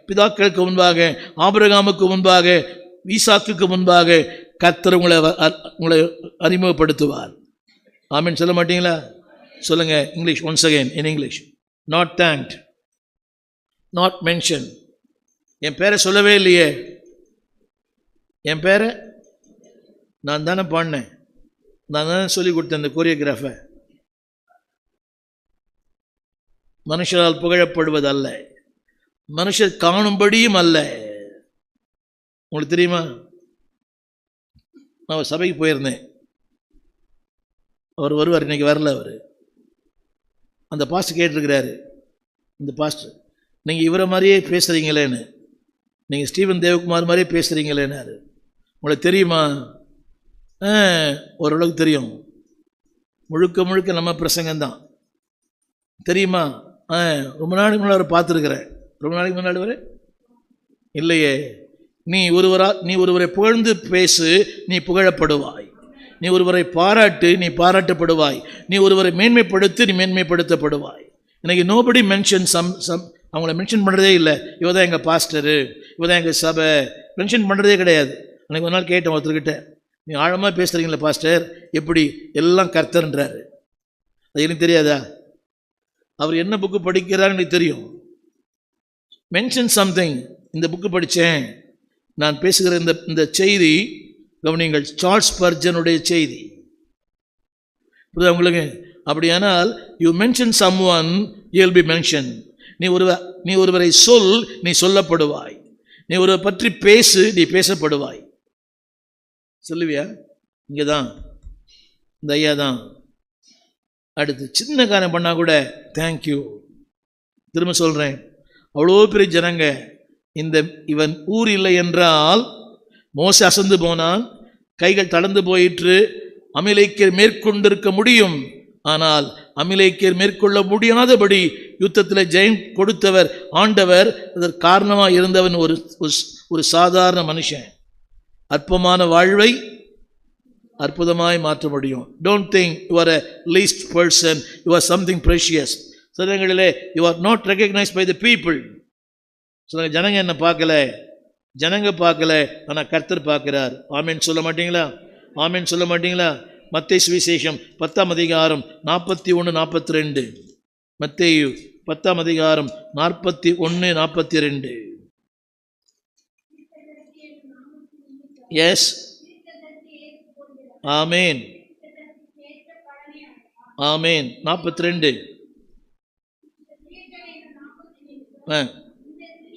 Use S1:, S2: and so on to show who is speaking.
S1: பிதாக்களுக்கு முன்பாக, ஆபிரகாமுக்கு முன்பாக, ஈசாக்குக்கு முன்பாக கர்த்தர் உங்களை அறிமுகப்படுத்துவார். ஆமென் சொல்ல மாட்டீங்களா? சொல்லுங்க English. Once again in English. Not thanked, not mention. என் பேரை சொல்லவே இல்லையே. என் பேரை நான் தானே பாடினேன், நான் தானே சொல்லி கொடுத்தேன் இந்த கோரியோகிராஃபை. மனுஷரால் புகழப்படுவது அல்ல, மனுஷர் காணும்படியும் அல்ல. உங்களுக்கு தெரியுமா, நான் ஒரு சபைக்கு போயிருந்தேன். அவர் வருவார், இன்னைக்கு வரல. அவர் அந்த பாஸ்டர் கேட்டிருக்கிறாரு, இந்த பாஸ்டர் நீங்கள் இவரை மாதிரியே பேசுகிறீங்களேன்னு, நீங்கள் ஸ்டீவன் தேவகுமார் மாதிரியே பேசுகிறீங்களேன்னாரு. உங்களுக்கு தெரியுமா? ஓரளவுக்கு தெரியும். முழுக்க முழுக்க நம்ம பிரசங்கம்தான். தெரியுமா? ரொம்ப நாளைக்கு முன்னாடி அவரை பார்த்துருக்குறேன். ரொம்ப நாளைக்கு முன்னாடி வர இல்லையே. நீ ஒருவரை புகழ்ந்து பேசு, நீ புகழப்படுவாய். நீ ஒருவரை பாராட்டு, நீ பாராட்டப்படுவாய். நீ ஒருவரை மேன்மைப்படுத்து, நீ மேன்மைப்படுத்தப்படுவாய். இன்னைக்கு நோபடி மென்ஷன் அவங்கள மென்ஷன் பண்ணுறதே இல்லை. இவ தான் எங்கள் பாஸ்டரு, இவ தான் எங்கள் சபை, மென்ஷன் பண்ணுறதே கிடையாது. அன்றைக்கி ஒரு நாள் கேட்டேன் ஒருத்தர்கிட்ட, நீ ஆழமாக பேசுகிறீங்களே பாஸ்டர், எப்படி எல்லாம் கர்த்தர்ன்றாரு. அது எனக்கு தெரியாதா? அவர் என்ன புக்கு படிக்கிறான்னு எனக்கு தெரியும். Mention something. இந்த புக்கு படித்தேன், நான் பேசுகிற இந்த செய்தி கவனிங்கள், சார்ல்ஸ் ஸ்பர்ஜனுடைய செய்தி. புரியுதா உங்களுக்கு? அப்படியானால் you mention some one, you will be mention. நீ ஒருவரை சொல், நீ சொல்லப்படுவாய். நீ ஒருவரை பற்றி பேசு, நீ பேசப்படுவாய். சொல்லுவியா? இங்கே தான் இந்த ஐயா தான். அடுத்து சின்ன காரியம் பண்ணால் கூட தேங்க்யூ. திரும்ப சொல்கிறேன், அவ்வளோ பெரிய ஜனங்க. இவன் ஊர் இல்லை என்றால் மோசே அசந்து போனான், கைகள் தளர்ந்து போயிற்று. அமிலேக்கியர் மேற்கொண்டிருக்க முடியும், ஆனால் அமிலேக்கியர் மேற்கொள்ள முடியாதபடி யுத்தத்தில் ஜெயம் கொடுத்தவர் ஆண்டவர். அதற்கு காரணமாக இருந்தவன் ஒரு சாதாரண மனுஷன். அற்பமான வாழ்வை அற்புதமாய் மாற்ற முடியும். Don't think you are a least person, you are something precious. சிலங்களிலே you are not recognized by the people. சில ஜனங்க என்ன பார்க்கல, ஜனங்க பார்க்கல, ஆனால் கர்த்தர் பார்க்கிறார். ஆமென் சொல்ல மாட்டீங்களா? ஆமென் சொல்ல மாட்டீங்களா? மத்தேயு சுவிசேஷம் 10ஆம் அதிகாரம் 41 42. மத்தேயு 10ஆம் அதிகாரம் 41 42. எஸ், ஆமேன், ஆமேன். 42.